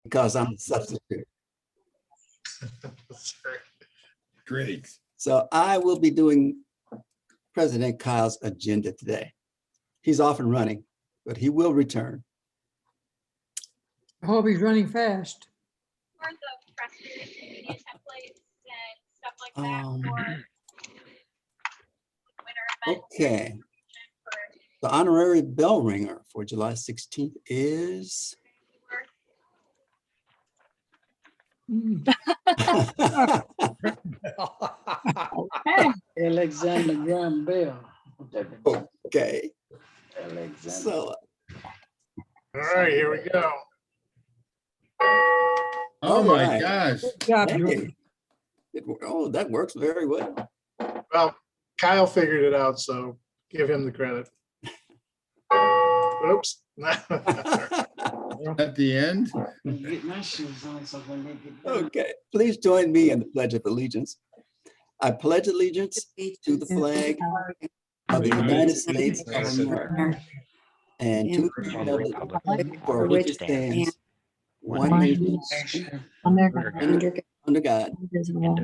because I'm a substitute. Great. So I will be doing President Kyle's agenda today. He's off and running, but he will return. I hope he's running fast. For the press release templates and stuff like that for winter event. Okay, for- the honorary bell ringer for July 16th is Alexander Graham Bell. okay. Alexander. So All right, here we go. Oh my Alright. gosh. Good job, hey, George. oh, that works very well. Well, Kyle figured it out, so give him the credit. Oops. At the end. Get my shoes on so when they get done. Okay, please join me in the Pledge of Allegiance. I pledge allegiance to the flag of the United States of America and to the republic for which it stands, one nation, under God, indivisible,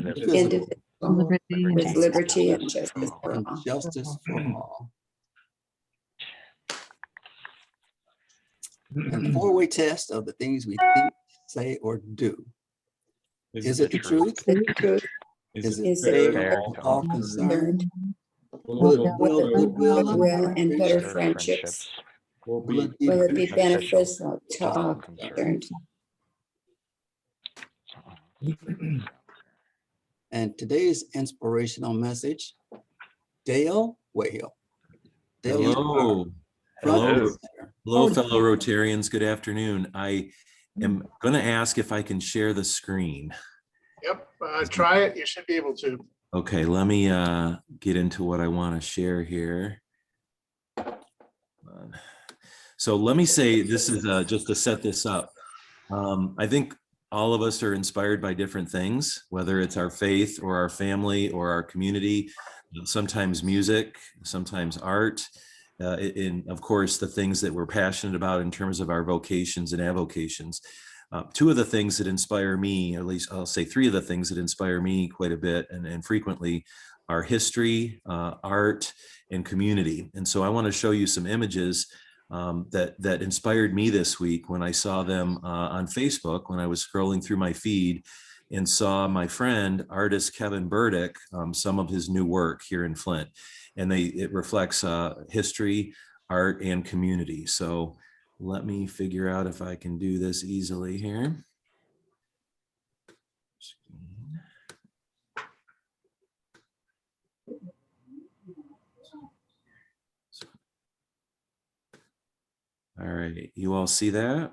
with liberty and justice for and all. justice for all. And four-way test of the things we think, say, or do. Is it the truth? The truth Is it is it fair fair to all concerned? concerned, Will it build goodwill will and and better friendship? friendships? Will it Will it be beneficial? beneficial to all concerned? And today's inspirational message, Dale Wayhill. Dale, you are Hello. front and Hello. center. Hello, fellow Rotarians. Good afternoon. I am going to ask if I can share the screen. Yep, try it. You should be able to. Okay, let me get into what I want to share here. So let me say, this is just to set this up. I think all of us are inspired by different things, whether it's our faith or our family or our community, sometimes music, sometimes art, and of course, the things that we're passionate about in terms of our vocations and avocations. Two of the things that inspire me, at least I'll say three of the things that inspire me quite a bit and frequently, are history, art, and community. And so I want to show you some images that inspired me this week when I saw them on Facebook, when I was scrolling through my feed and saw my friend, artist Kevin Burdick, some of his new work here in Flint. And it reflects history, art, and community. So let me figure out if I can do this easily here. All right, you all see that?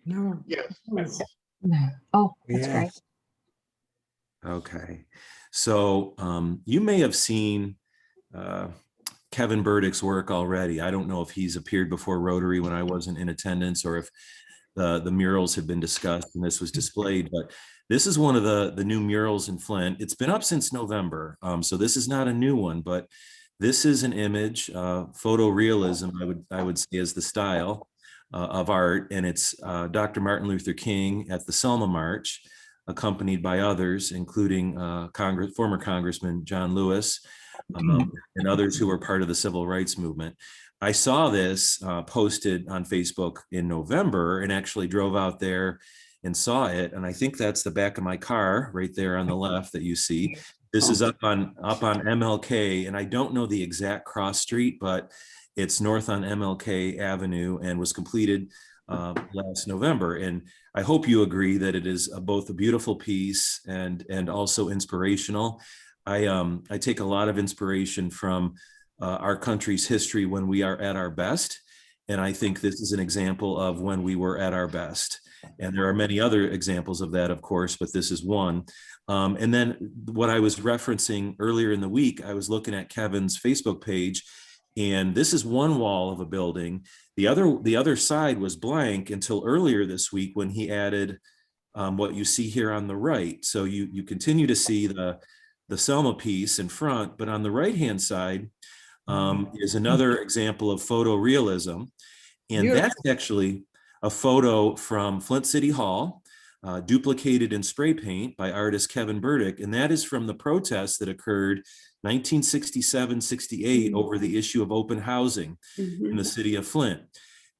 No. Yes. Oh, that's Yeah. great. Okay, so you may have seen Kevin Burdick's work already. I don't know if he's appeared before Rotary when I wasn't in attendance, or if the murals have been discussed and this was displayed, but this is one of the new murals in Flint. It's been up since November, so this is not a new one, but this is an image, photorealism, I would say, is the style of art, and it's Dr. Martin Luther King at the Selma March, accompanied by others, including former Congressman John Lewis, and others who were part of the civil rights movement. I saw this posted on Facebook in November and actually drove out there and saw it. And I think that's the back of my car right there on the left that you see. This is up on MLK, and I don't know the exact cross street, but it's north on MLK Avenue and was completed last November. And I hope you agree that it is both a beautiful piece and also inspirational. I take a lot of inspiration from our country's history when we are at our best. And I think this is an example of when we were at our best. And there are many other examples of that, of course, but this is one. And then what I was referencing earlier in the week, I was looking at Kevin's Facebook page, and this is one wall of a building. The other side was blank until earlier this week when he added what you see here on the right. So you continue to see the Selma piece in front, but on the right-hand side is another example of photorealism. And that's actually a photo from Flint City Hall, duplicated in spray paint by artist Kevin Burdick, and that is from the protests that occurred 1967-68 over the issue of open housing in the city of Flint.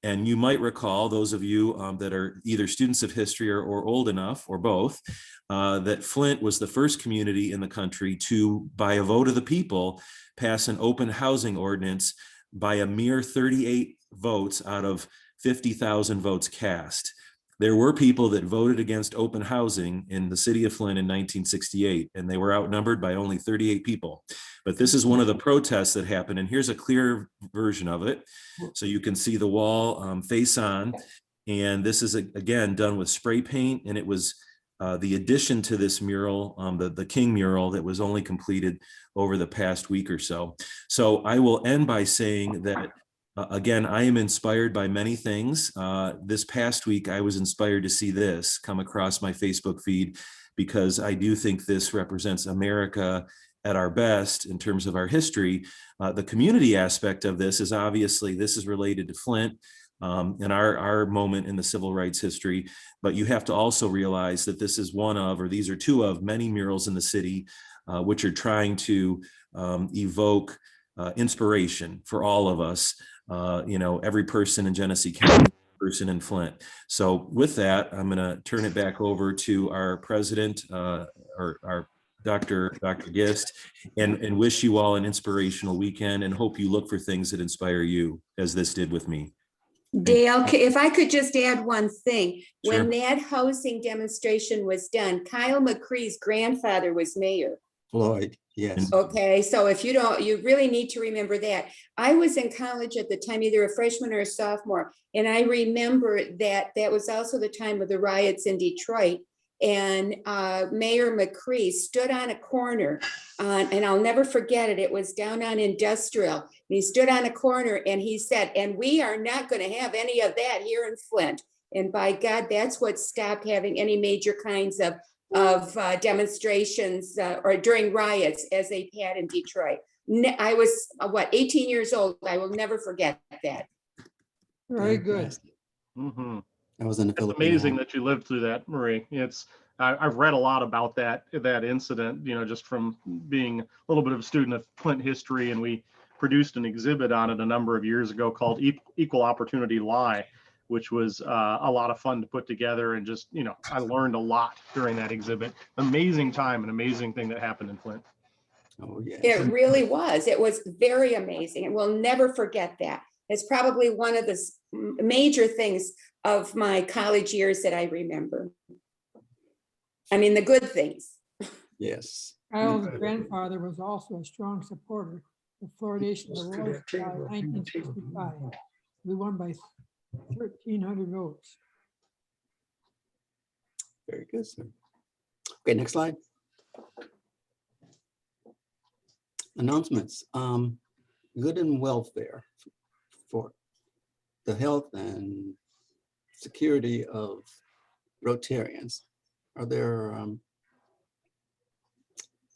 And you might recall, those of you that are either students of history or old enough, or both, that Flint was the first community in the country to, by a vote of the people, pass an open housing ordinance by a mere 38 votes out of 50,000 votes cast. There were people that voted against open housing in the city of Flint in 1968, and they were outnumbered by only 38 people. But this is one of the protests that happened, and here's a clear version of it. So you can see the wall face on, and this is, again, done with spray paint, and it was the addition to this mural, the King mural, that was only completed over the past week or so. So I will end by saying that again, I am inspired by many things. This past week, I was inspired to see this come across my Facebook feed, because I do think this represents America at our best in terms of our history. The community aspect of this is obviously, this is related to Flint and our moment in the civil rights history, but you have to also realize that this is one of, or these are two of many murals in the city, which are trying to evoke inspiration for all of us. Every person in Genesee County, person in Flint. So with that, I'm going to turn it back over to our president, our Dr. Gist, and wish you all an inspirational weekend, and hope you look for things that inspire you, as this did with me. Dale, if I could just add one thing. Sure. When that housing demonstration was done, Kyle McCree's grandfather was mayor. Floyd, yes. Okay, so if you don't, you really need to remember that. I was in college at the time, either a freshman or a sophomore, and I remember that was also the time of the riots in Detroit. And Mayor McCree stood on a corner, and I'll never forget it. It was down on Industrial. And he stood on a corner and he said, "And we are not going to have any of that here in Flint." And by God, that's what stopped having any major kinds of demonstrations or during riots as they had in Detroit. I was 18 years old. I will never forget that. Very good. Fantastic. Mm-hmm. I was in the It's Philippines. amazing that you lived through that, Marie. I've read a lot about that incident, just from being a little bit of a student of Flint history, and we produced an exhibit on it a number of years ago called Equal Opportunity Lie, which was a lot of fun to put together. And just, I learned a lot during that exhibit. Amazing time, an amazing thing that happened in Flint. Oh, yeah. It really was. It was very amazing, and we'll never forget that. It's probably one of the major things of my college years that I remember. I mean, the good things. Yes. Kyle's grandfather was also a strong supporter of fluoridation of the water supply in 1965. We won by 1,300 votes. Very good, sir. Okay, next slide. Announcements. Good and welfare for the health and security of Rotarians. Are there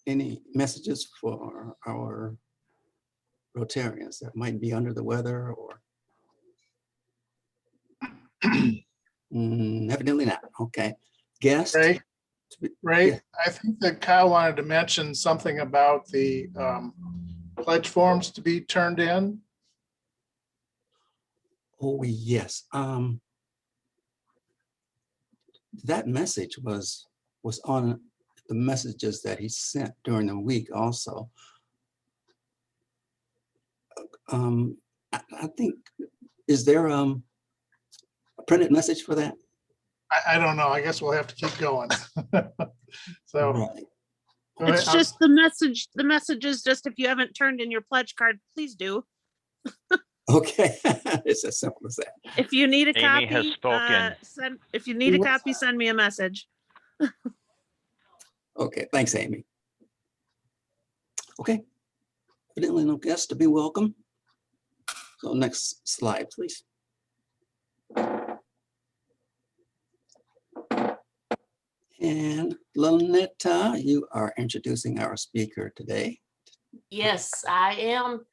any messages for our Rotarians that might be under the weather, or? Evidently not. Okay. Guest? Ray, Yeah. I think that Kyle wanted to mention something about the pledge forms to be turned in. Oh, yes. That message was on the messages that he sent during the week also. I think, is there a printed message for that? I don't know. I guess we'll have to keep going. So Right. It's just the message. The message is just, if you haven't turned in your pledge card, please do. Okay. It's as simple as that. If you need a Amy has copy, spoken. if you need a copy, send me a message. Okay, thanks, Amy. Okay. Evidently no guests to be welcome. So next slide, please. And Lynetta, you are introducing our speaker today. Yes, I am.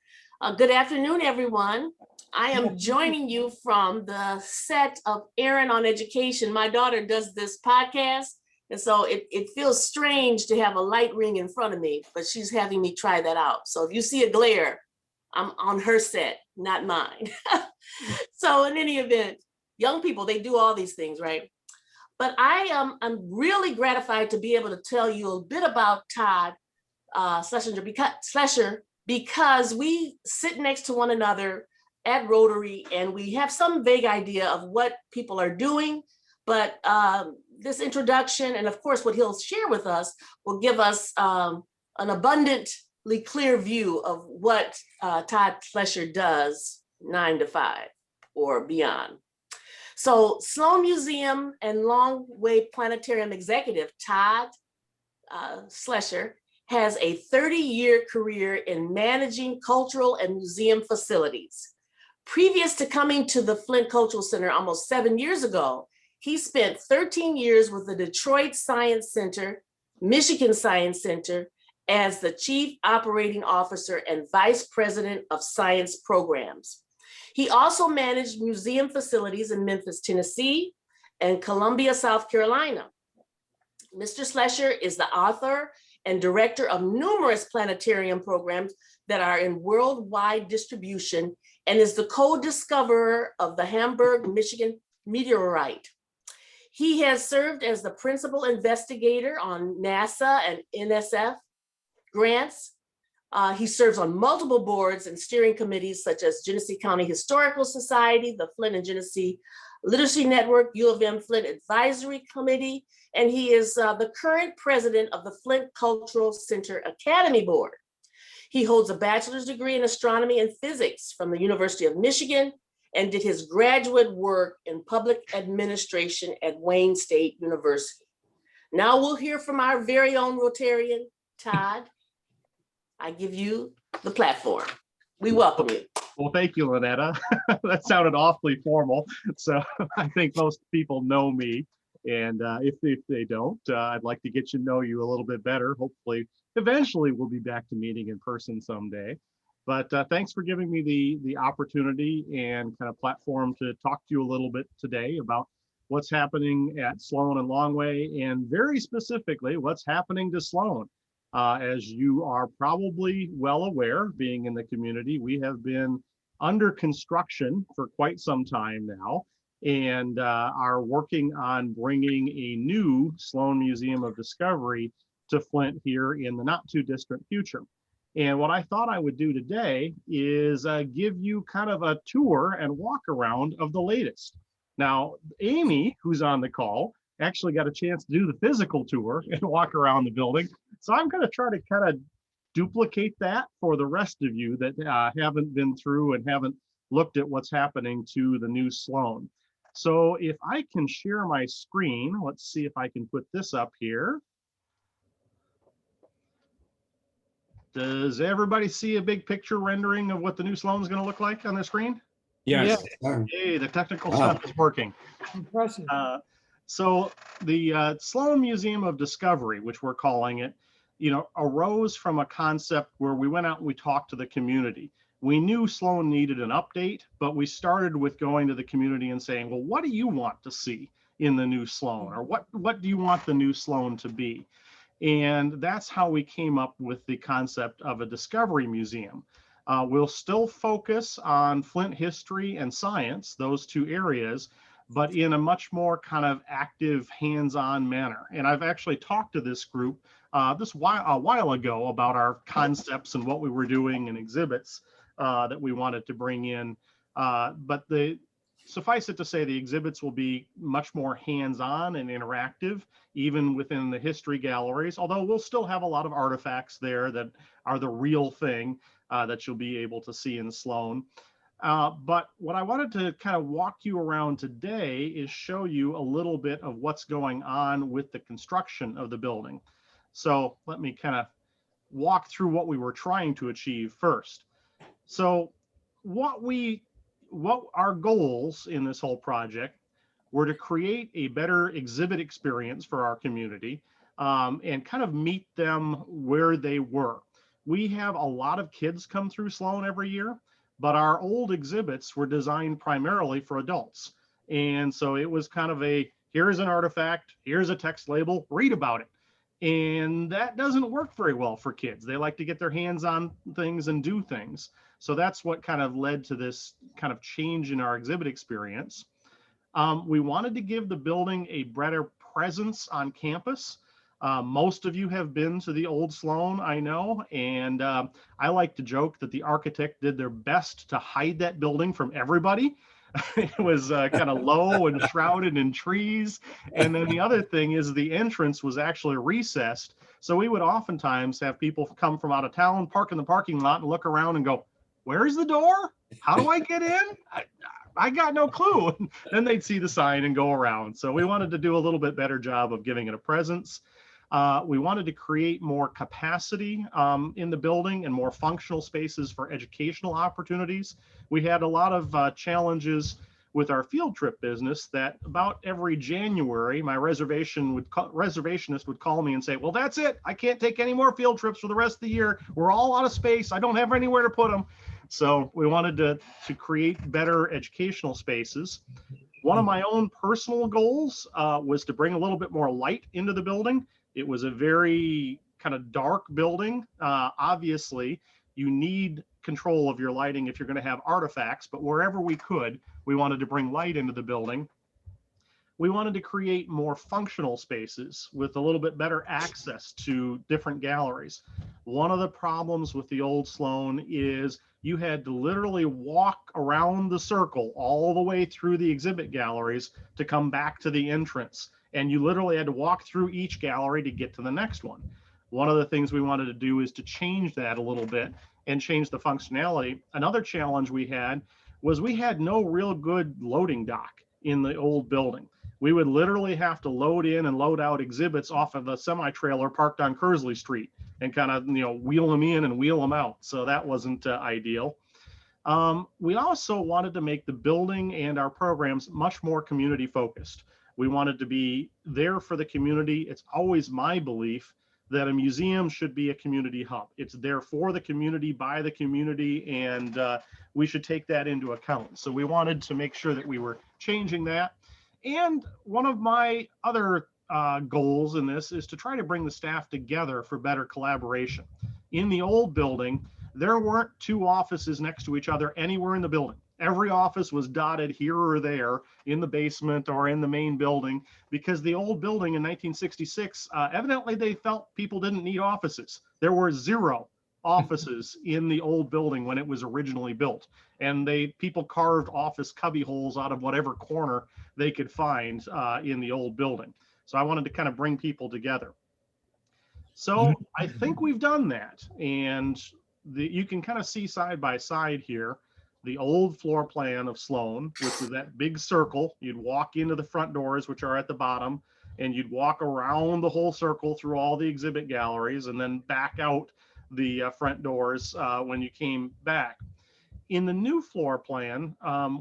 Good afternoon, everyone. I am joining you from the set of Aaron on Education. My daughter does this podcast, and so it feels strange to have a light ring in front of me, but she's having me try that out. So if you see a glare, I'm on her set, not mine. So in any event, young people, they do all these things, right? But I'm really gratified to be able to tell you a bit about Todd Schlescher, because we sit next to one another at Rotary and we have some vague idea of what people are doing. But this introduction, and of course what he'll share with us, will give us an abundantly clear view of what Todd Schlescher does 9 to 5 or beyond. So Sloan Museum and Longway Planetarium executive Todd Schlescher has a 30-year career in managing cultural and museum facilities. Previous to coming to the Flint Cultural Center almost 7 years ago, he spent 13 years with the Detroit Science Center, Michigan Science Center, as the Chief Operating Officer and Vice President of Science Programs. He also managed museum facilities in Memphis, Tennessee, and Columbia, South Carolina. Mr. Schlescher is the author and director of numerous planetarium programs that are in worldwide distribution, and is the co-discoverer of the Hamburg, Michigan meteorite. He has served as the principal investigator on NASA and NSF grants. He serves on multiple boards and steering committees such as Genesee County Historical Society, the Flint and Genesee Literacy Network, U of M Flint Advisory Committee, and he is the current president of the Flint Cultural Center Academy Board. He holds a bachelor's degree in astronomy and physics from the University of Michigan and did his graduate work in public administration at Wayne State University. Now we'll hear from our very own Rotarian, Todd. I give you the platform. We welcome you. Well, thank you, Lynetta. That sounded awfully formal. So I think most people know me. And if they don't, I'd like to get to know you a little bit better. Hopefully, eventually we'll be back to meeting in person someday. But thanks for giving me the opportunity and kind of platform to talk to you a little bit today about what's happening at Sloan and Longway, and very specifically, what's happening to Sloan. As you are probably well aware, being in the community, we have been under construction for quite some time now, and are working on bringing a new Sloan Museum of Discovery to Flint here in the not too distant future. And what I thought I would do today is give you kind of a tour and walk around of the latest. Now, Amy, who's on the call, actually got a chance to do the physical tour and walk around the building. So I'm going to try to kind of duplicate that for the rest of you that haven't been through and haven't looked at what's happening to the new Sloan. So if I can share my screen, let's see if I can put this up here. Does everybody see a big picture rendering of what the new Sloan is going to look like on their screen? Yes. Hey, the technical stuff is working. Impressive. So the Sloan Museum of Discovery, which we're calling it, arose from a concept where we went out and we talked to the community. We knew Sloan needed an update, but we started with going to the community and saying, well, what do you want to see in the new Sloan? Or what do you want the new Sloan to be? And that's how we came up with the concept of a Discovery Museum. We'll still focus on Flint history and science, those two areas, but in a much more kind of active, hands-on manner. And I've actually talked to this group a while ago about our concepts and what we were doing and exhibits that we wanted to bring in. But suffice it to say, the exhibits will be much more hands-on and interactive, even within the history galleries, although we'll still have a lot of artifacts there that are the real thing that you'll be able to see in Sloan. But what I wanted to kind of walk you around today is show you a little bit of what's going on with the construction of the building. So let me kind of walk through what we were trying to achieve first. So what our goals in this whole project were to create a better exhibit experience for our community and kind of meet them where they were. We have a lot of kids come through Sloan every year, but our old exhibits were designed primarily for adults. And so it was kind of a, here's an artifact, here's a text label, read about it. And that doesn't work very well for kids. They like to get their hands on things and do things. So that's what kind of led to this kind of change in our exhibit experience. We wanted to give the building a better presence on campus. Most of you have been to the old Sloan, I know, and I like to joke that the architect did their best to hide that building from everybody. It was kind of low and shrouded in trees. And then the other thing is the entrance was actually recessed. So we would oftentimes have people come from out of town, park in the parking lot and look around and go, where's the door? How do I get in? I got no clue. Then they'd see the sign and go around. So we wanted to do a little bit better job of giving it a presence. We wanted to create more capacity in the building and more functional spaces for educational opportunities. We had a lot of challenges with our field trip business that about every January, my reservationist would call me and say, well, that's it. I can't take any more field trips for the rest of the year. We're all out of space. I don't have anywhere to put them. So we wanted to create better educational spaces. One of my own personal goals was to bring a little bit more light into the building. It was a very kind of dark building. Obviously, you need control of your lighting if you're going to have artifacts, but wherever we could, we wanted to bring light into the building. We wanted to create more functional spaces with a little bit better access to different galleries. One of the problems with the old Sloan is you had to literally walk around the circle all the way through the exhibit galleries to come back to the entrance. And you literally had to walk through each gallery to get to the next one. One of the things we wanted to do is to change that a little bit and change the functionality. Another challenge we had was we had no real good loading dock in the old building. We would literally have to load in and load out exhibits off of a semi-trailer parked on Kersley Street and kind of, wheel them in and wheel them out. So that wasn't ideal. We also wanted to make the building and our programs much more community focused. We wanted to be there for the community. It's always my belief that a museum should be a community hub. It's there for the community, by the community, and we should take that into account. So we wanted to make sure that we were changing that. And one of my other goals in this is to try to bring the staff together for better collaboration. In the old building, there weren't two offices next to each other anywhere in the building. Every office was dotted here or there in the basement or in the main building, because the old building in 1966, evidently they felt people didn't need offices. There were 0 offices in the old building when it was originally built. And people carved office cubby holes out of whatever corner they could find in the old building. So I wanted to kind of bring people together. So I think we've done that. And you can kind of see side by side here the old floor plan of Sloan, which was that big circle. You'd walk into the front doors, which are at the bottom, and you'd walk around the whole circle through all the exhibit galleries and then back out the front doors when you came back. In the new floor plan,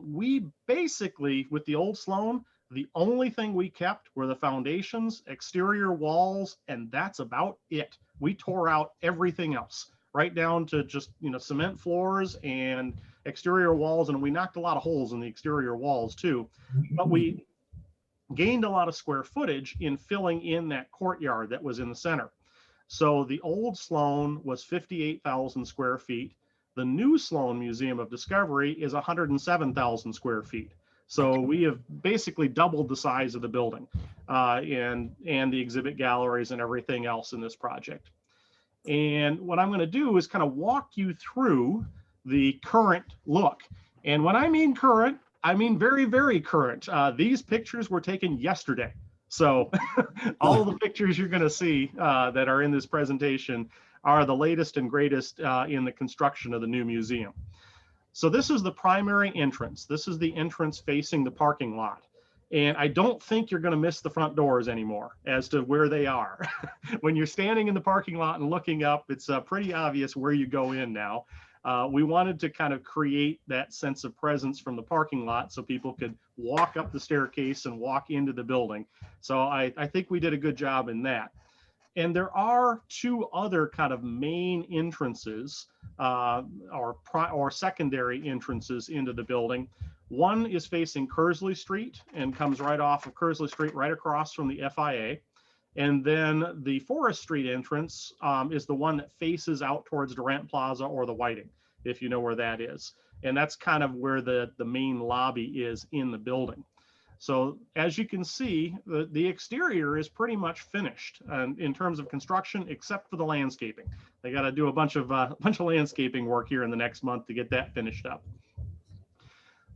we basically, with the old Sloan, the only thing we kept were the foundations, exterior walls, and that's about it. We tore out everything else, right down to just, cement floors and exterior walls, and we knocked a lot of holes in the exterior walls too. But we gained a lot of square footage in filling in that courtyard that was in the center. So the old Sloan was 58,000 square feet. The new Sloan Museum of Discovery is 107,000 square feet. So we have basically doubled the size of the building and the exhibit galleries and everything else in this project. And what I'm going to do is kind of walk you through the current look. And when I mean current, I mean very, very current. These pictures were taken yesterday. So all of the pictures you're going to see that are in this presentation are the latest and greatest in the construction of the new museum. So this is the primary entrance. This is the entrance facing the parking lot. And I don't think you're going to miss the front doors anymore as to where they are. When you're standing in the parking lot and looking up, it's pretty obvious where you go in now. We wanted to kind of create that sense of presence from the parking lot so people could walk up the staircase and walk into the building. So I think we did a good job in that. And there are two other kind of main entrances or secondary entrances into the building. One is facing Kersley Street and comes right off of Kersley Street, right across from the FIA. And then the Forest Street entrance is the one that faces out towards Durant Plaza or the Whiting, if you know where that is. And that's kind of where the main lobby is in the building. So as you can see, the exterior is pretty much finished in terms of construction, except for the landscaping. They got to do a bunch of landscaping work here in the next month to get that finished up.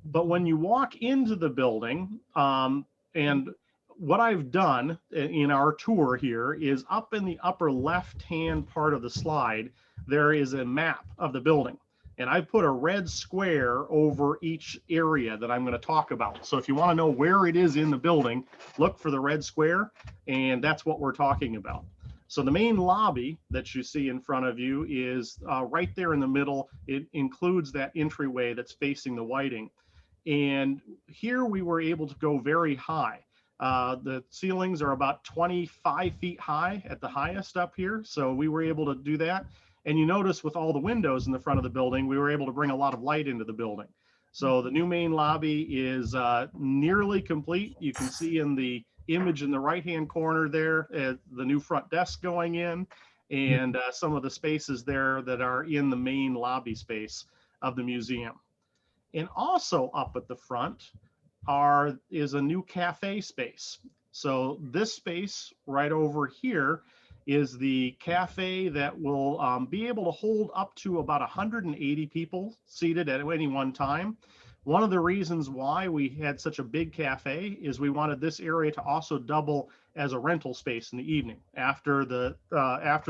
But when you walk into the building, and what I've done in our tour here is up in the upper left-hand part of the slide, there is a map of the building. And I put a red square over each area that I'm going to talk about. So if you want to know where it is in the building, look for the red square, and that's what we're talking about. So the main lobby that you see in front of you is right there in the middle. It includes that entryway that's facing the Whiting. And here we were able to go very high. The ceilings are about 25 feet high at the highest up here. So we were able to do that. And you notice with all the windows in the front of the building, we were able to bring a lot of light into the building. So the new main lobby is nearly complete. You can see in the image in the right-hand corner there, the new front desk going in, and some of the spaces there that are in the main lobby space of the museum. And also up at the front is a new cafe space. So this space right over here is the cafe that will be able to hold up to about 180 people seated at any one time. One of the reasons why we had such a big cafe is we wanted this area to also double as a rental space in the evening after the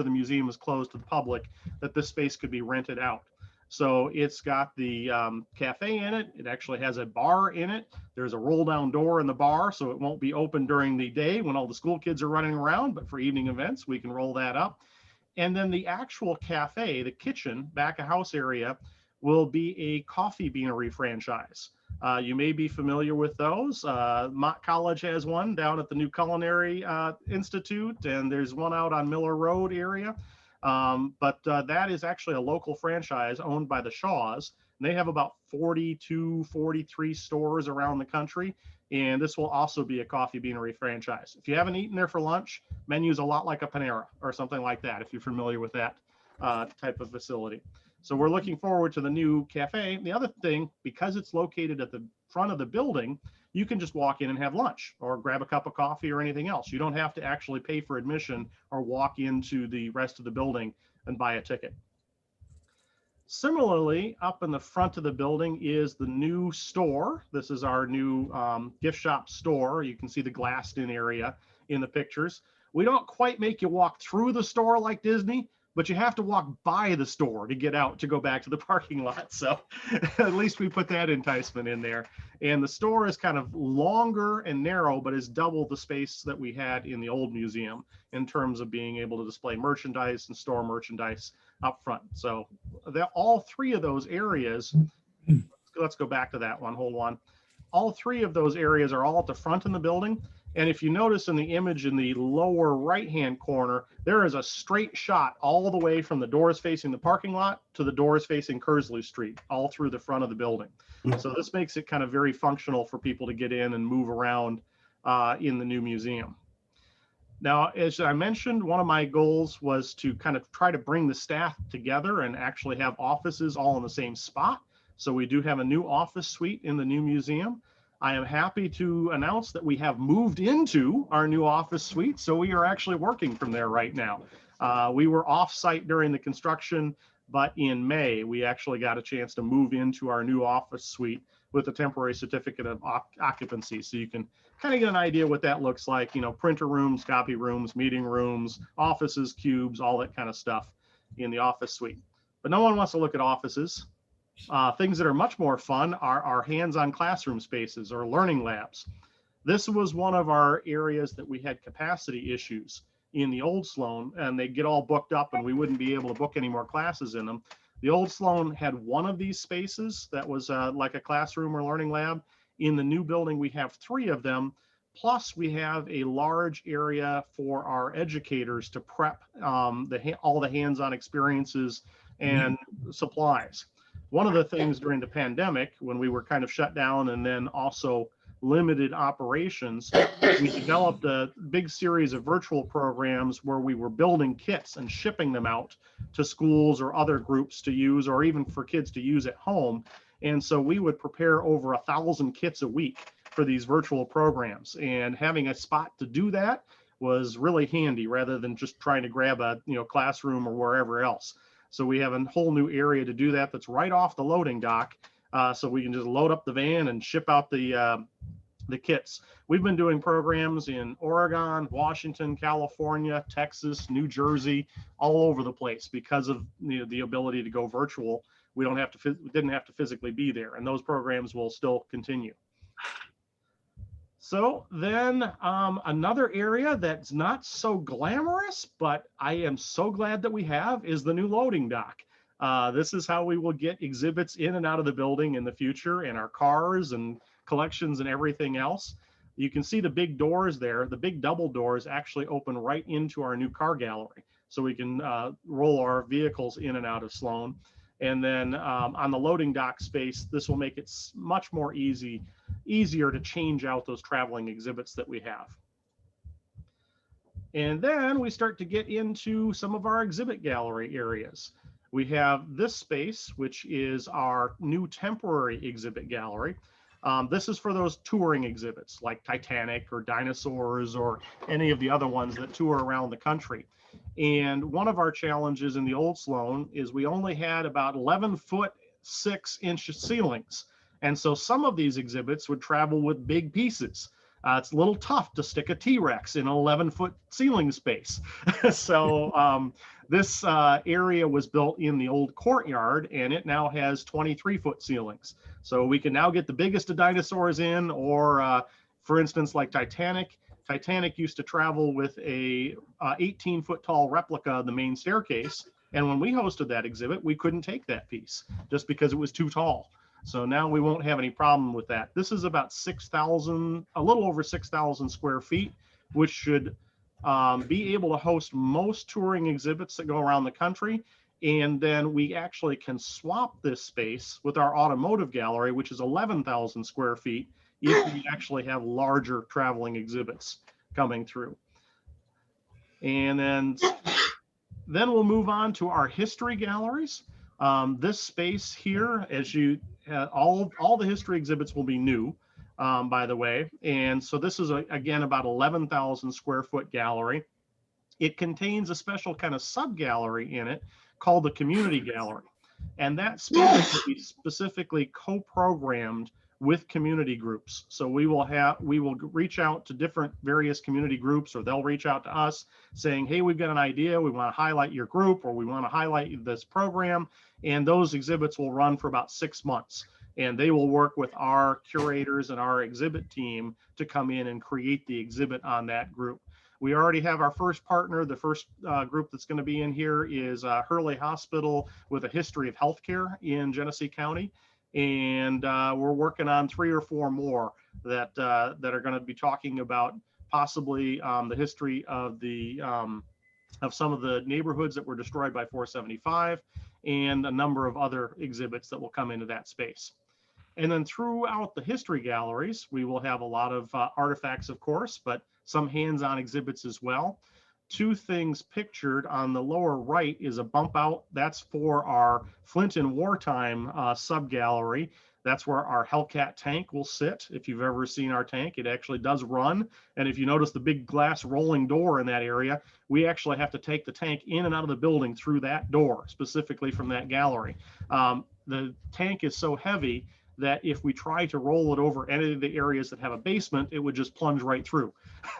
museum is closed to the public, that this space could be rented out. So it's got the cafe in it. It actually has a bar in it. There's a roll down door in the bar, so it won't be open during the day when all the school kids are running around, but for evening events, we can roll that up. And then the actual cafe, the kitchen, back of house area, will be a coffee beanery franchise. You may be familiar with those. Mott College has one down at the New Culinary Institute, and there's one out on Miller Road area. But that is actually a local franchise owned by the Shaws. They have about 42, 43 stores around the country. And this will also be a coffee beanery franchise. If you haven't eaten there for lunch, menu's a lot like a Panera or something like that, if you're familiar with that type of facility. So we're looking forward to the new cafe. The other thing, because it's located at the front of the building, you can just walk in and have lunch or grab a cup of coffee or anything else. You don't have to actually pay for admission or walk into the rest of the building and buy a ticket. Similarly, up in the front of the building is the new store. This is our new gift shop store. You can see the glassed-in area in the pictures. We don't quite make you walk through the store like Disney, but you have to walk by the store to get out to go back to the parking lot. So at least we put that enticement in there. And the store is kind of longer and narrow, but is double the space that we had in the old museum in terms of being able to display merchandise and store merchandise up front. So all three of those areas, let's go back to that one, hold on. All three of those areas are all at the front in the building. And if you notice in the image in the lower right-hand corner, there is a straight shot all the way from the doors facing the parking lot to the doors facing Kersley Street, all through the front of the building. So this makes it kind of very functional for people to get in and move around in the new museum. Now, as I mentioned, one of my goals was to kind of try to bring the staff together and actually have offices all in the same spot. So we do have a new office suite in the new museum. I am happy to announce that we have moved into our new office suite. So we are actually working from there right now. We were off-site during the construction, but in May, we actually got a chance to move into our new office suite with a temporary certificate of occupancy. So you can kind of get an idea what that looks like, you know, printer rooms, copy rooms, meeting rooms, offices, cubes, all that kind of stuff in the office suite. But no one wants to look at offices. Things that are much more fun are our hands-on classroom spaces or learning labs. This was one of our areas that we had capacity issues in the old Sloan, and they'd get all booked up and we wouldn't be able to book any more classes in them. The old Sloan had one of these spaces that was like a classroom or learning lab. In the new building, we have three of them, Plus, we have a large area for our educators to prep all the hands-on experiences and supplies. One of the things during the pandemic, when we were kind of shut down and then also limited operations, we developed a big series of virtual programs where we were building kits and shipping them out to schools or other groups to use, or even for kids to use at home. And so we would prepare over 1,000 kits a week for these virtual programs, and having a spot to do that was really handy rather than just trying to grab a classroom or wherever else. So we have a whole new area to do that that's right off the loading dock, so we can just load up the van and ship out the kits. We've been doing programs in Oregon, Washington, California, Texas, New Jersey, all over the place because of the ability to go virtual. We didn't have to physically be there, and those programs will still continue. So then another area that's not so glamorous, but I am so glad that we have, is the new loading dock. This is how we will get exhibits in and out of the building in the future, and our cars and collections and everything else. You can see the big doors there. The big double doors actually open right into our new car gallery. So we can roll our vehicles in and out of Sloan. And then on the loading dock space, this will make it much more easier to change out those traveling exhibits that we have. And then we start to get into some of our exhibit gallery areas. We have this space, which is our new temporary exhibit gallery. This is for those touring exhibits like Titanic or dinosaurs or any of the other ones that tour around the country. And one of our challenges in the old Sloan is we only had about 11-foot 6-inch ceilings. And so some of these exhibits would travel with big pieces. It's a little tough to stick a T-Rex in an 11-foot ceiling space. So this area was built in the old courtyard, and it now has 23-foot ceilings. So we can now get the biggest of dinosaurs in, or for instance, like Titanic. Titanic used to travel with a 18-foot tall replica of the main staircase. And when we hosted that exhibit, we couldn't take that piece just because it was too tall. So now we won't have any problem with that. This is about 6,000, a little over 6,000 square feet, which should be able to host most touring exhibits that go around the country. And then we actually can swap this space with our automotive gallery, which is 11,000 square feet, if we actually have larger traveling exhibits coming through. And then we'll move on to our history galleries. This space here, as all the history exhibits will be new, by the way. And so this is, again, about 11,000 square foot gallery. It contains a special kind of sub-gallery in it called the community gallery. And that space will be specifically co-programmed with community groups. So we will reach out to various community groups, or they'll reach out to us saying, hey, we've got an idea, we want to highlight your group, or we want to highlight this program. And those exhibits will run for about 6 months. And they will work with our curators and our exhibit team to come in and create the exhibit on that group. We already have our first partner. The first group that's going to be in here is Hurley Hospital with a history of healthcare in Genesee County. And we're working on 3 or 4 more that are going to be talking about possibly the history of some of the neighborhoods that were destroyed by 475, and a number of other exhibits that will come into that space. And then throughout the history galleries, we will have a lot of artifacts, of course, but some hands-on exhibits as well. 2 things pictured on the lower right is a bump out. That's for our Flint in wartime sub-gallery. That's where our Hellcat tank will sit. If you've ever seen our tank, it actually does run. And if you notice the big glass rolling door in that area, we actually have to take the tank in and out of the building through that door, specifically from that gallery. The tank is so heavy that if we try to roll it over any of the areas that have a basement, it would just plunge right through.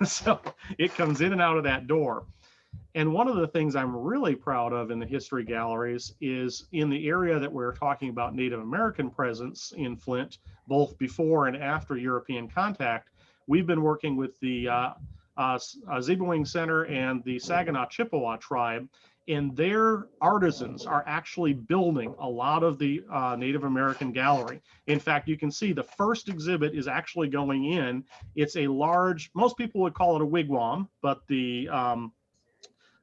So it comes in and out of that door. And one of the things I'm really proud of in the history galleries is in the area that we're talking about Native American presence in Flint, both before and after European contact, we've been working with the Zebewing Center and the Saginaw Chippewa tribe. and their artisans are actually building a lot of the Native American gallery. In fact, you can see the first exhibit is actually going in. It's a large, most people would call it a wigwam, but the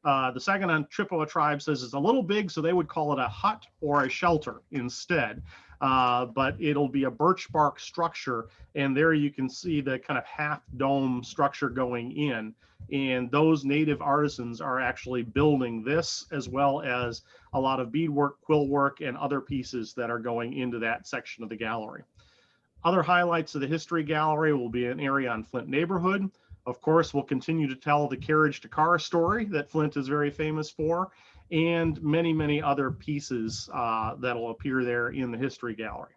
Saginaw Chippewa tribe says it's a little big, so they would call it a hut or a shelter instead. But it'll be a birch bark structure, and there you can see the kind of half dome structure going in. And those native artisans are actually building this, as well as a lot of beadwork, quill work, and other pieces that are going into that section of the gallery. Other highlights of the history gallery will be an area on Flint neighborhood. Of course, we'll continue to tell the carriage to car story that Flint is very famous for, and many, many other pieces that'll appear there in the history gallery.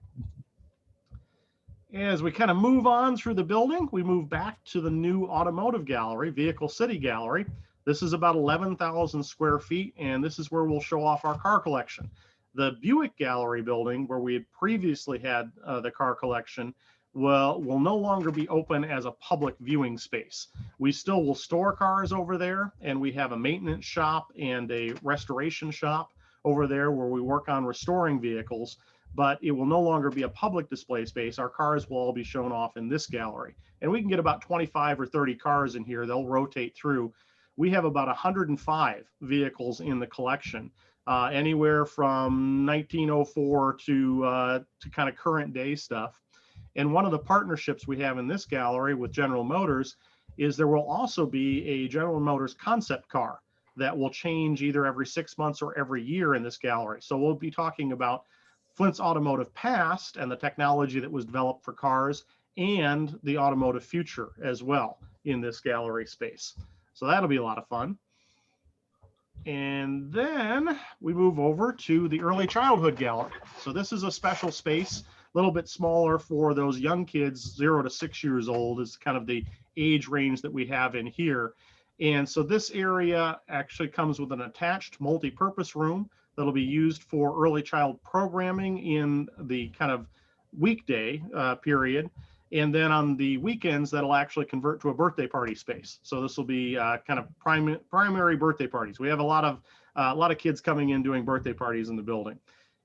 As we kind of move on through the building, we move back to the new automotive gallery, Vehicle City Gallery. This is about 11,000 square feet, and this is where we'll show off our car collection. The Buick Gallery building, where we had previously had the car collection, will no longer be open as a public viewing space. We still will store cars over there, and we have a maintenance shop and a restoration shop over there where we work on restoring vehicles, but it will no longer be a public display space. Our cars will all be shown off in this gallery, and we can get about 25 or 30 cars in here. They'll rotate through. We have about 105 vehicles in the collection, anywhere from 1904 to kind of current day stuff. And one of the partnerships we have in this gallery with General Motors is there will also be a General Motors concept car that will change either every 6 months or every year in this gallery. So we'll be talking about Flint's automotive past and the technology that was developed for cars, and the automotive future as well in this gallery space. So that'll be a lot of fun. And then we move over to the early childhood gallery. So this is a special space, a little bit smaller for those young kids, 0 to 6 years old is kind of the age range that we have in here. And so this area actually comes with an attached multi-purpose room that'll be used for early child programming in the kind of weekday period. And then on the weekends, that'll actually convert to a birthday party space. So this will be kind of primary birthday parties. We have a lot of kids coming in doing birthday parties in the building.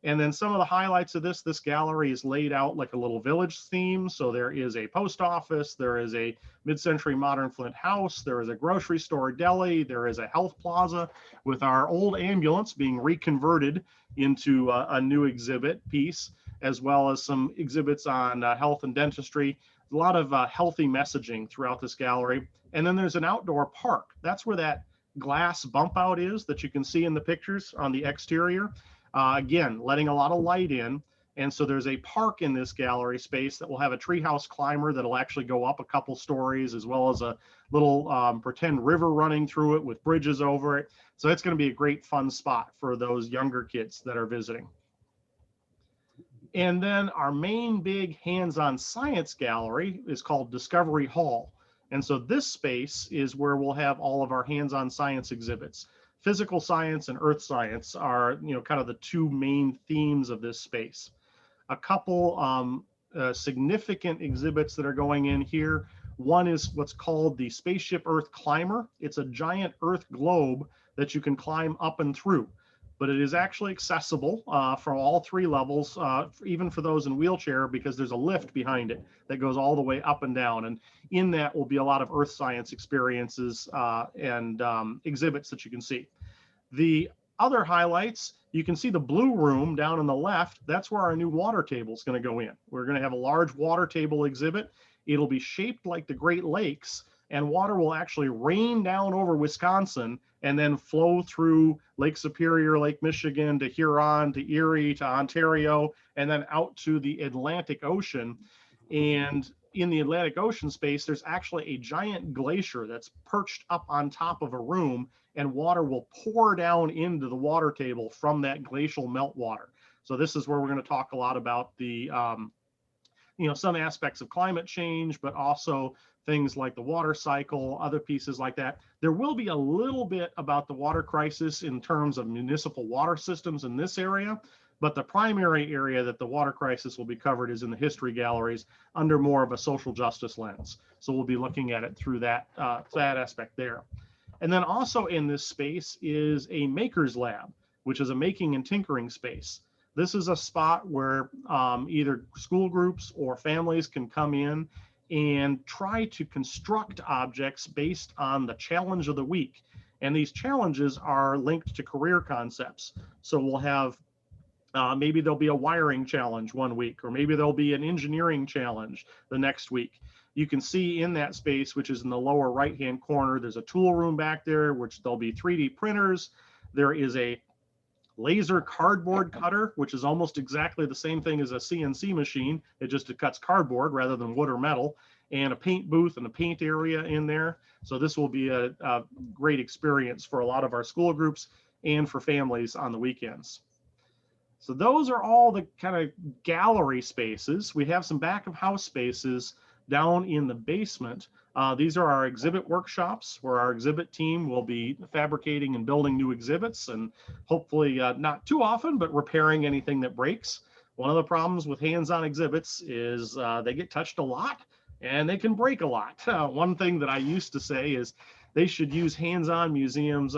And then some of the highlights of this gallery is laid out like a little village theme. So there is a post office, there is a mid-century modern Flint house, there is a grocery store deli, there is a health plaza with our old ambulance being reconverted into a new exhibit piece, as well as some exhibits on health and dentistry. A lot of healthy messaging throughout this gallery. And then there's an outdoor park. That's where that glass bump out is that you can see in the pictures on the exterior. Again, letting a lot of light in. And so there's a park in this gallery space that will have a treehouse climber that'll actually go up a couple stories, as well as a little pretend river running through it with bridges over it. So it's going to be a great fun spot for those younger kids that are visiting. And then our main big hands-on science gallery is called Discovery Hall. And so this space is where we'll have all of our hands-on science exhibits. Physical science and earth science are, kind of the two main themes of this space. A couple significant exhibits that are going in here. One is what's called the Spaceship Earth Climber. It's a giant Earth globe that you can climb up and through, but it is actually accessible from all 3 levels, even for those in wheelchair, because there's a lift behind it that goes all the way up and down. And in that will be a lot of earth science experiences and exhibits that you can see. The other highlights, you can see the blue room down on the left. That's where our new water table is going to go in. We're going to have a large water table exhibit. It'll be shaped like the Great Lakes, and water will actually rain down over Wisconsin and then flow through Lake Superior, Lake Michigan, to Huron, to Erie, to Ontario, and then out to the Atlantic Ocean. And in the Atlantic Ocean space, there's actually a giant glacier that's perched up on top of a room, and water will pour down into the water table from that glacial meltwater. So this is where we're going to talk a lot about the, some aspects of climate change, but also things like the water cycle, other pieces like that. There will be a little bit about the water crisis in terms of municipal water systems in this area, but the primary area that the water crisis will be covered is in the history galleries under more of a social justice lens. So we'll be looking at it through that aspect there. And then also in this space is a maker's lab, which is a making and tinkering space. This is a spot where either school groups or families can come in and try to construct objects based on the challenge of the week. And these challenges are linked to career concepts. So we'll have maybe there'll be a wiring challenge one week, or maybe there'll be an engineering challenge the next week. You can see in that space, which is in the lower right-hand corner, there's a tool room back there, which there'll be 3D printers. There is a laser cardboard cutter, which is almost exactly the same thing as a CNC machine. It cuts cardboard rather than wood or metal, and a paint booth and a paint area in there. So this will be a great experience for a lot of our school groups and for families on the weekends. So those are all the kind of gallery spaces. We have some back of house spaces down in the basement. These are our exhibit workshops where our exhibit team will be fabricating and building new exhibits, and hopefully not too often, but repairing anything that breaks. One of the problems with hands-on exhibits is they get touched a lot and they can break a lot. One thing that I used to say is they should use hands-on museums,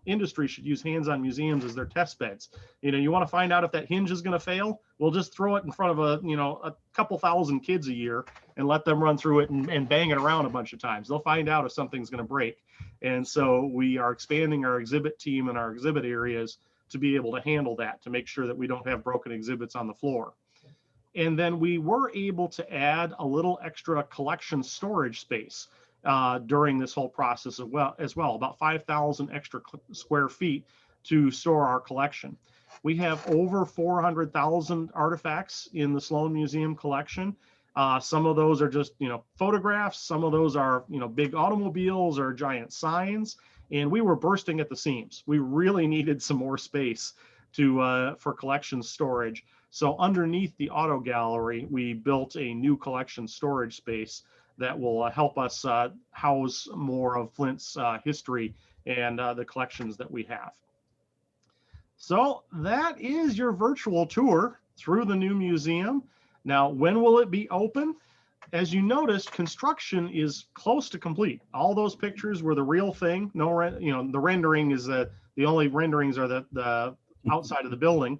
industry should use hands-on museums as their test beds. You want to find out if that hinge is going to fail? Well, just throw it in front of a couple thousand kids a year and let them run through it and bang it around a bunch of times. They'll find out if something's going to break. And so we are expanding our exhibit team and our exhibit areas to be able to handle that, to make sure that we don't have broken exhibits on the floor. And then we were able to add a little extra collection storage space during this whole process as well, about 5,000 extra square feet to store our collection. We have over 400,000 artifacts in the Sloan Museum collection. Some of those are just, photographs. Some of those are, big automobiles or giant signs. And we were bursting at the seams. We really needed some more space for collection storage. So underneath the auto gallery, we built a new collection storage space that will help us house more of Flint's history and the collections that we have. So that is your virtual tour through the new museum. Now, when will it be open? As you noticed, construction is close to complete. All those pictures were the real thing. The rendering is the only renderings are the outside of the building.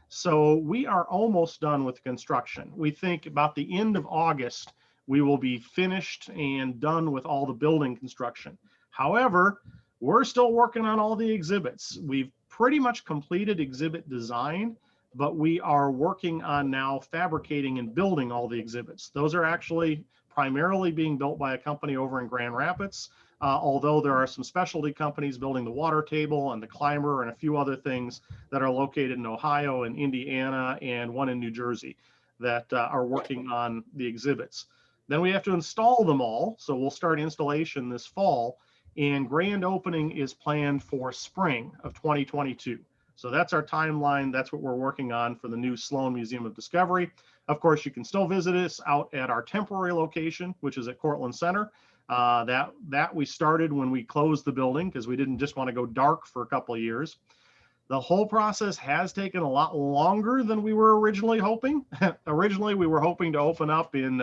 So we are almost done with construction. We think about the end of August, we will be finished and done with all the building construction. However, we're still working on all the exhibits. We've pretty much completed exhibit design, but we are working on now fabricating and building all the exhibits. Those are actually primarily being built by a company over in Grand Rapids, although there are some specialty companies building the water table and the climber and a few other things that are located in Ohio and Indiana and one in New Jersey that are working on the exhibits. Then we have to install them all. So we'll start installation this fall, and grand opening is planned for spring of 2022. So that's our timeline. That's what we're working on for the new Sloan Museum of Discovery. Of course, you can still visit us out at our temporary location, which is at Cortland Center. That we started when we closed the building because we didn't just want to go dark for a couple of years. The whole process has taken a lot longer than we were originally hoping. Originally, we were hoping to open up in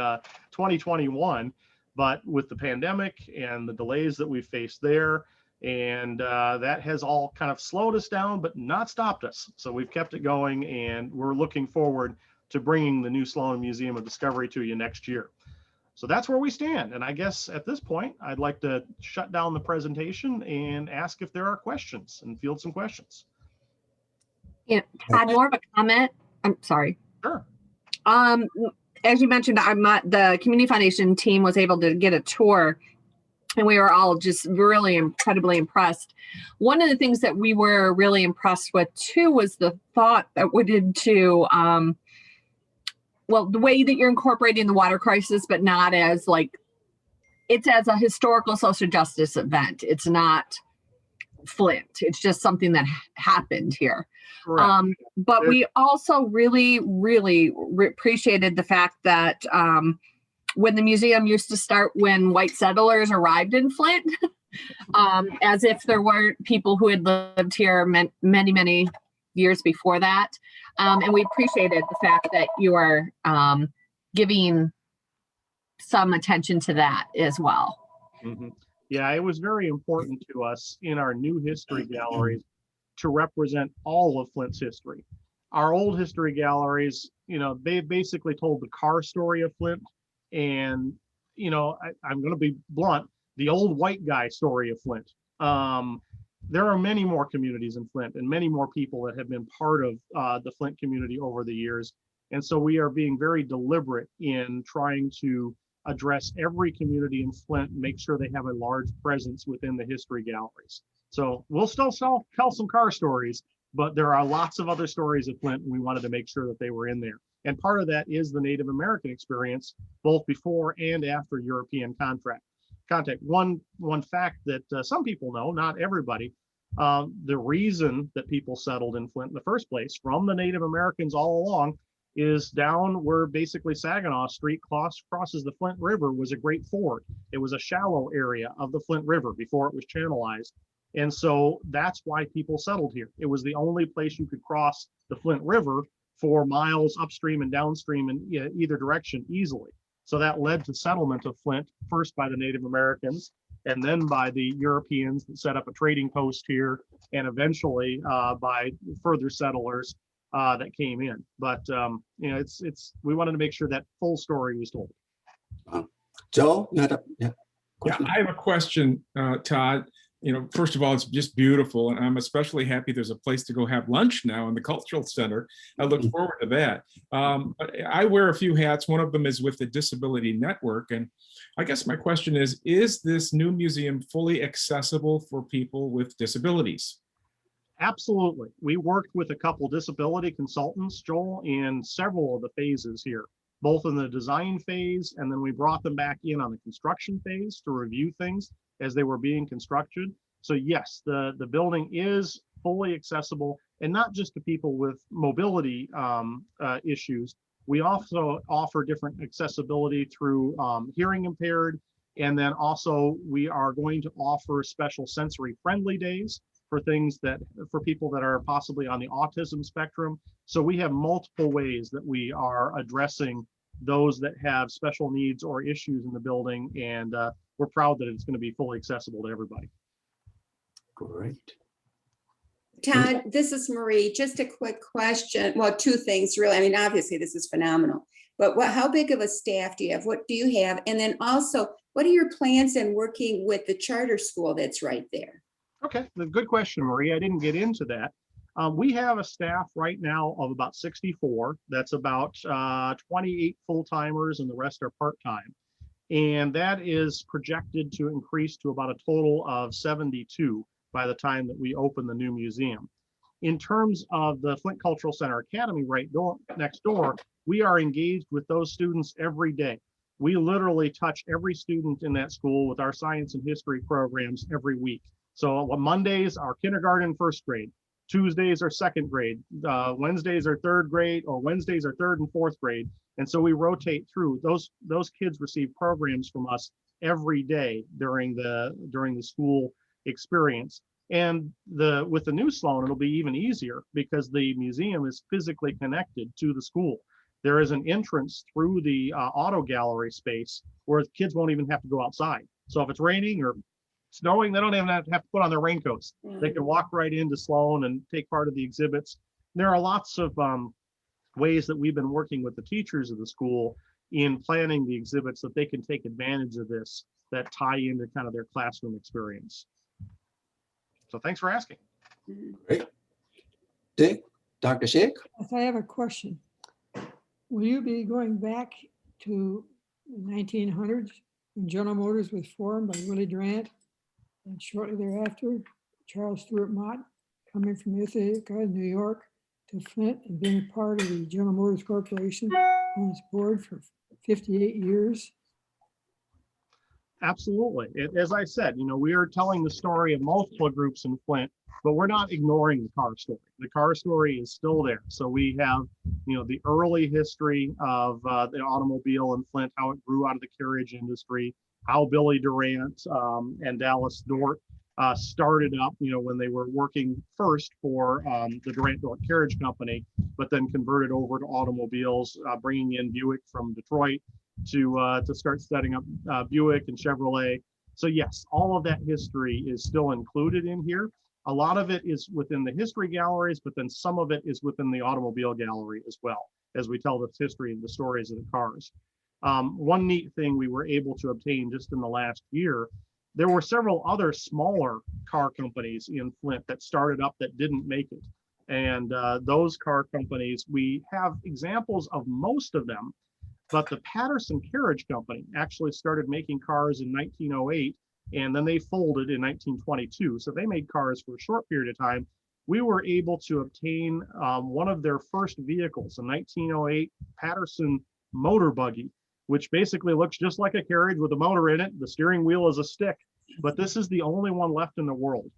2021, but with the pandemic and the delays that we faced there, and that has all kind of slowed us down, but not stopped us. So we've kept it going, and we're looking forward to bringing the new Sloan Museum of Discovery to you next year. So that's where we stand. And I guess at this point, I'd like to shut down the presentation and ask if there are questions and field some questions. Yeah, Todd, more of a comment. I'm sorry. Sure. As you mentioned, the Community Foundation team was able to get a tour, and we were all just really incredibly impressed. One of the things that we were really impressed with too was the thought that went into, the way that you're incorporating the water crisis, but not as it's as a historical social justice event. It's not Flint. It's just something that happened here. But we also really, really appreciated the fact that when the museum used to start when white settlers arrived in Flint, as if there weren't people who had lived here many, many years before that. And we appreciated the fact that you are giving some attention to that as well. Mm-hmm. Yeah, it was very important to us in our new history galleries to represent all of Flint's history. Our old history galleries, they basically told the car story of Flint. And, I'm going to be blunt, the old white guy story of Flint. There are many more communities in Flint and many more people that have been part of the Flint community over the years. And so we are being very deliberate in trying to address every community in Flint and make sure they have a large presence within the history galleries. So we'll still tell some car stories, but there are lots of other stories of Flint, and we wanted to make sure that they were in there. And part of that is the Native American experience, both before and after European contact. One fact that some people know, not everybody, the reason that people settled in Flint in the first place from the Native Americans all along is down where basically Saginaw Street crosses the Flint River was a great ford. It was a shallow area of the Flint River before it was channelized. And so that's why people settled here. It was the only place you could cross the Flint River for miles upstream and downstream in either direction easily. So that led to settlement of Flint, first by the Native Americans, and then by the Europeans that set up a trading post here, and eventually by further settlers that came in. But we wanted to make sure that full story was told. Joe, you had a question? I have a question, Todd. First of all, it's just beautiful, and I'm especially happy there's a place to go have lunch now in the Cultural Center. I look forward to that. But I wear a few hats. One of them is with the Disability Network, and I guess my question is this new museum fully accessible for people with disabilities? Absolutely. We worked with a couple disability consultants, Joel, in several of the phases here, both in the design phase, and then we brought them back in on the construction phase to review things as they were being constructed. So yes, the building is fully accessible, and not just to people with mobility issues. We also offer different accessibility through hearing impaired, and then also we are going to offer special sensory friendly days for people that are possibly on the autism spectrum. So we have multiple ways that we are addressing those that have special needs or issues in the building, and we're proud that it's going to be fully accessible to everybody. Great. Todd, this is Marie. Just a quick question. Well, two things really. I mean, obviously this is phenomenal, but how big of a staff do you have? What do you have? And then also, what are your plans in working with the charter school that's right there? Okay, good question, Marie. I didn't get into that. We have a staff right now of about 64. That's about 28 full-timers, and the rest are part-time. And that is projected to increase to about a total of 72 by the time that we open the new museum. In terms of the Flint Cultural Center Academy next door, we are engaged with those students every day. We literally touch every student in that school with our science and history programs every week. So on Mondays are kindergarten, first grade. Tuesdays are second grade. Wednesdays are third grade, or Wednesdays are third and fourth grade. And so we rotate through. Those kids receive programs from us every day during the school experience. And with the new Sloan, it'll be even easier because the museum is physically connected to the school. There is an entrance through the auto gallery space where kids won't even have to go outside. So if it's raining or snowing, they don't even have to put on their raincoats. They can walk right into Sloan and take part of the exhibits. There are lots of ways that we've been working with the teachers of the school in planning the exhibits that they can take advantage of this, that tie into kind of their classroom experience. So thanks for asking. Great. Dick, Dr. Schick? Yes, I have a question. Will you be going back to the 1900s when General Motors was formed by Willie Durant, and shortly thereafter, Charles Stewart Mott coming from Ithaca, New York, to Flint and being part of the General Motors Corporation on its board for 58 years? Absolutely. As I said, we are telling the story of multiple groups in Flint, but we're not ignoring the car story. The car story is still there. So we have, the early history of the automobile in Flint, how it grew out of the carriage industry, how Billy Durant and Dallas Dort started up, when they were working first for the Durant Dort Carriage Company, but then converted over to automobiles, bringing in Buick from Detroit to start setting up Buick and Chevrolet. So yes, all of that history is still included in here. A lot of it is within the history galleries, but then some of it is within the automobile gallery as well, as we tell the history and the stories of the cars. One neat thing we were able to obtain just in the last year, there were several other smaller car companies in Flint that started up that didn't make it. And those car companies, we have examples of most of them, but the Patterson Carriage Company actually started making cars in 1908, and then they folded in 1922. So they made cars for a short period of time. We were able to obtain one of their first vehicles, a 1908 Patterson motor buggy, which basically looks just like a carriage with a motor in it. The steering wheel is a stick, but this is the only one left in the world.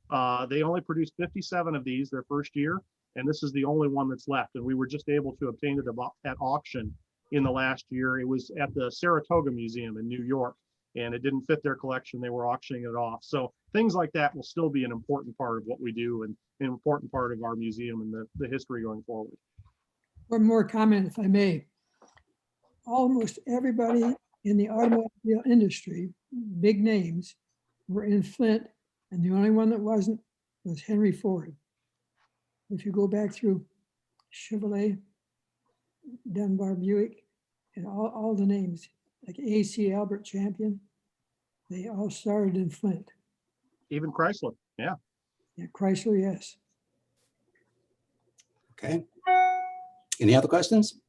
They only produced 57 of these their first year, and this is the only one that's left. And we were just able to obtain it at auction in the last year. It was at the Saratoga Museum in New York, and it didn't fit their collection. They were auctioning it off. So things like that will still be an important part of what we do and an important part of our museum and the history going forward. One more comment, if I may. Almost everybody in the automobile industry, big names, were in Flint, and the only one that wasn't was Henry Ford. If you go back through Chevrolet, Dunbar Buick, and all the names, like AC Albert Champion, they all started in Flint. Even Chrysler, yeah. Yeah, Chrysler, yes. Okay. Any other questions?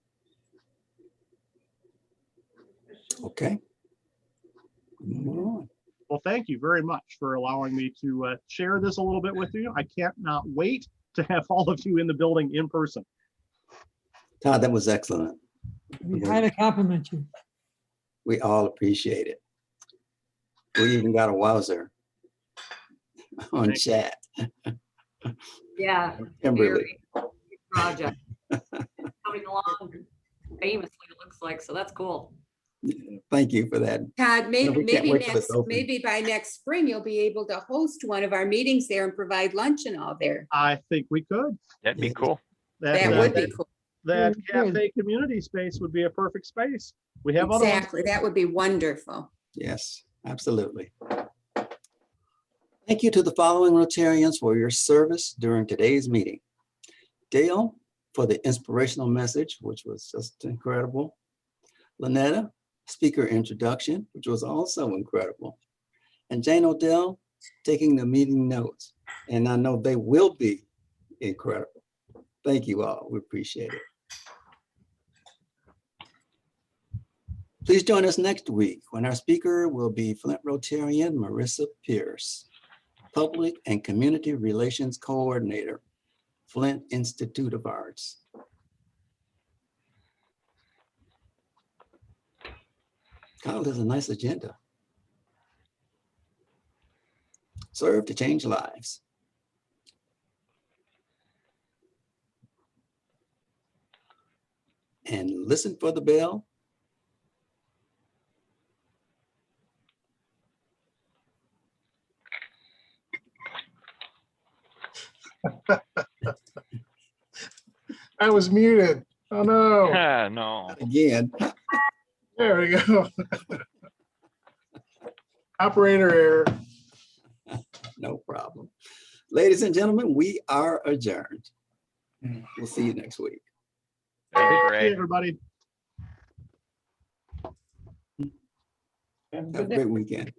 Okay. Moving on. Well, thank you very much for allowing me to share this a little bit with you. I can't not wait to have all of you in the building in person. Todd, that was excellent. We highly compliment you. We all appreciate it. We even got a wowzer on chat. Yeah. Kimberly. Very project. Coming along famously, it looks like, so that's cool. Thank you for that. Todd, we can't wait till it's open. maybe by next spring, you'll be able to host one of our meetings there and provide lunch and all there. I think we could. That'd be cool. That would be cool. That Very good. cafe community space would be a perfect space. We have other ones. Exactly, that would be wonderful. Yes, absolutely. Thank you to the following Rotarians for your service during today's meeting. Dale, for the inspirational message, which was just incredible. Lynetta, speaker introduction, which was also incredible. And Jane Odell, taking the meeting notes. And I know they will be incredible. Thank you all, we appreciate it. Please join us next week when our speaker will be Flint Rotarian Marissa Pierce, Public and Community Relations Coordinator, Flint Institute of Arts. Kyle has a nice agenda. Serve to change lives. And listen for the bell. I was muted. Oh, no. No. Again. There we go. Operator error. No problem. Ladies and gentlemen, we are adjourned. We'll see you next week. That'd be Hey, great. everybody. Have a great weekend.